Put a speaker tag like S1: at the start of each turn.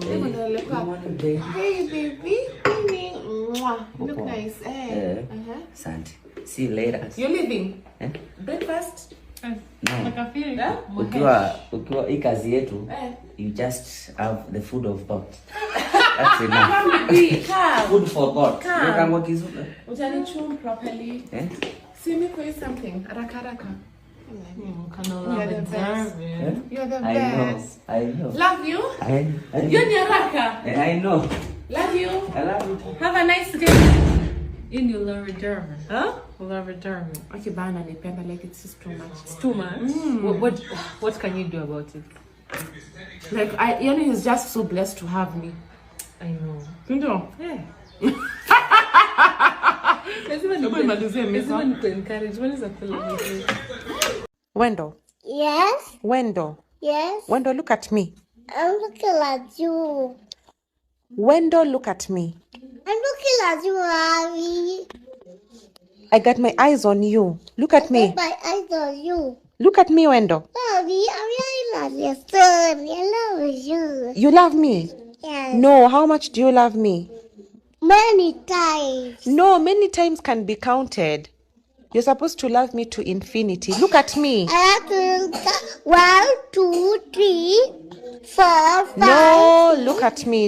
S1: Hey baby. Look nice.
S2: Asante. See you later.
S1: You're leaving? Breakfast?
S2: No. Ukiwa hii kazi yetu, you just have the food of God. That's enough. Food for God. Come.
S1: Chew properly. See me say something. Haraka. You're the best. You're the best.
S2: I know.
S1: Love you. You're Nyaraka.
S2: I know.
S1: Love you.
S2: I love you.
S1: Have a nice day.
S3: In you love German.
S1: Huh?
S3: Love German.
S1: Okay, bana nipenda, like it's just too much.
S3: It's too much. What can you do about it?
S1: Like he's just so blessed to have me.
S3: I know.
S1: You know?
S3: Yeah.
S4: Wendell.
S5: Yes.
S4: Wendell.
S5: Yes.
S4: Wendell, look at me.
S5: I'm looking at you.
S4: Wendell, look at me.
S5: I'm looking at you, Abby.
S4: I got my eyes on you. Look at me.
S5: My eyes on you.
S4: Look at me, Wendell.
S5: Abby, I love your son. I love you.
S4: You love me?
S5: Yes.
S4: No, how much do you love me?
S5: Many times.
S4: No, many times can be counted. You're supposed to love me to infinity. Look at me.
S5: I have to 1, 2, 3, 4, 5.
S4: No, look at me.